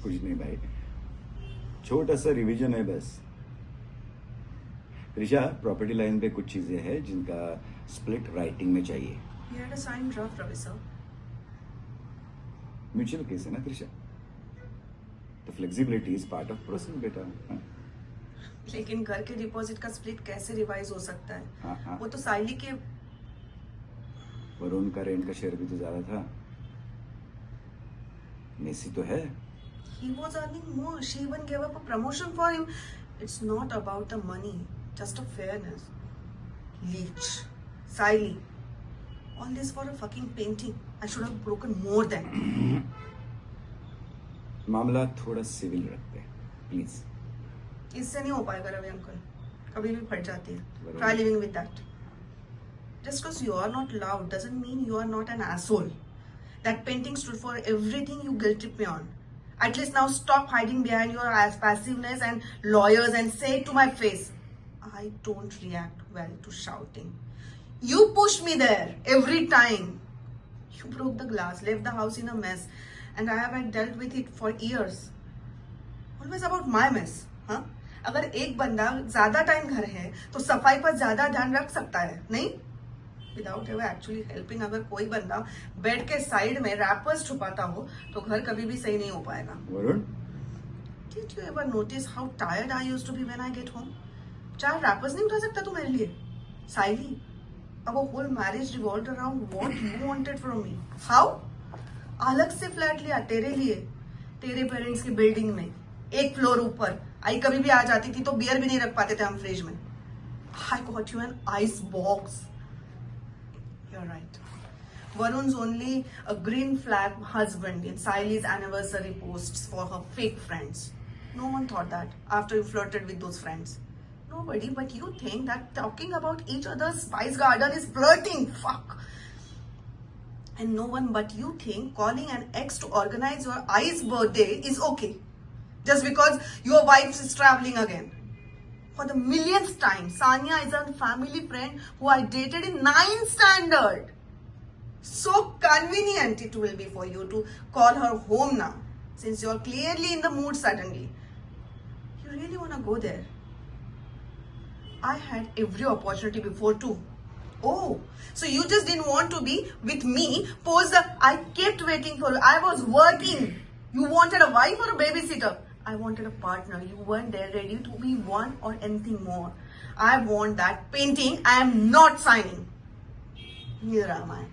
कुछ नहीं भाई, छोटा सा रिवीजन है बस। त्रिशा, प्रॉपर्टी लाइन पे कुछ चीजें हैं जिनका स्प्लिट राइटिंग में चाहिए। We had a signed draft, Ravi sir. Mutual case है ना त्रिशा, तो flexibility is part of process बेटा। हाँ? लेकिन घर के डिपॉजिट का स्प्लिट कैसे रिवाइज हो सकता है? हाँ। वो तो साइली के वरुण का रेंट का शेयर भी तो ज्यादा था, मेसी तो है। he was earning more. She even gave up a promotion for him. It's not about the money, just a fairness. Leech, Saili, all this for a fucking painting. I should have broken more than. मामला थोड़ा civil रखते हैं please. इससे नहीं हो पाएगा Ravi uncle, कभी भी फट जाती है. बराबर. Try living with that. Just because you are not loud doesn't mean you are not an asshole. That painting stood for everything you guilt trip me on. At least now stop hiding behind your passiveness and lawyers and say it to my face. I don't react well to shouting. You pushed me there every time. You broke the glass, left the house in a mess, and I haven't dealt with it for years. Always about my mess, huh? अगर एक बंदा ज्यादा time घर है तो सफाई पर ज्यादा ध्यान रख सकता है, नहीं? विदाउट एवर एक्चुअली हेल्पिंग, अगर कोई बंदा बेड के साइड में रैपर्स छुपाता हो तो घर कभी भी सही नहीं हो पाएगा. Varun, Did you ever notice how tired I used to be when I get home? 4 rappers नहीं उठा सकता तू मेरे लिए? साइली, our whole marriage revolved around what you wanted from me. How? अलग से फ्लैट लिया तेरे लिए, तेरे पेरेंट्स की बिल्डिंग में, एक फ्लोर ऊपर. आई कभी भी आ जाती थी तो बियर भी नहीं रख पाते थे हम फ्रिज में. I got you an ice box. You're right. Varun's only a green flag husband in Saili's anniversary posts for her fake friends. No one thought that after you flirted with those friends. Nobody, but you think that talking about each other's spice garden is flirting. Fuck. And no one but you think calling an ex to organize your Ai's birthday is okay. Just because your wife is traveling again. For the millionth time, Sanya is a family friend who I dated in 9th standard. So convenient it will be for you to call her home now, since you're clearly in the mood suddenly. You really want to go there? I had every opportunity before too. Oh, so you just didn't want to be with me. I kept waiting for you. I was working. You wanted a wife or a babysitter? I wanted a partner. You weren't there ready to be one or anything more. I want that painting. I am not signing. Neither am I.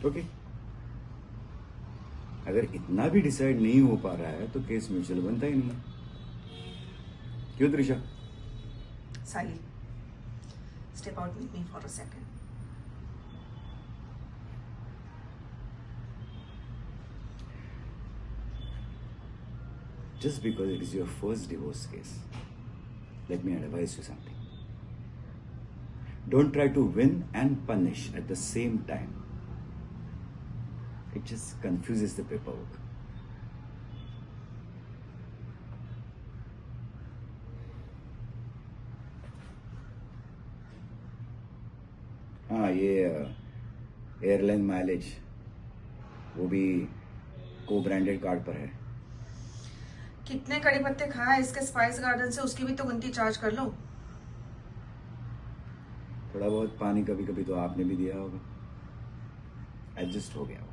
Okay, अगर इतना भी decide नहीं हो पा रहा है तो case mutual बनता ही नहीं है. क्यों Trisha? Sally, step out with me for a second. Just because it is your first divorce case, let me advise you something. Don't try to win and punish at the same time. It just confuses the paperwork. हाँ, ये airline mileage वो भी को branded card पर है. कितने कड़ी पत्ते खाए इसके स्पाइस गार्डन से, उसकी भी तो गिनती चार्ज कर लो. थोड़ा बहुत पानी कभी कभी तो आपने भी दिया होगा, एडजस्ट हो गया हो.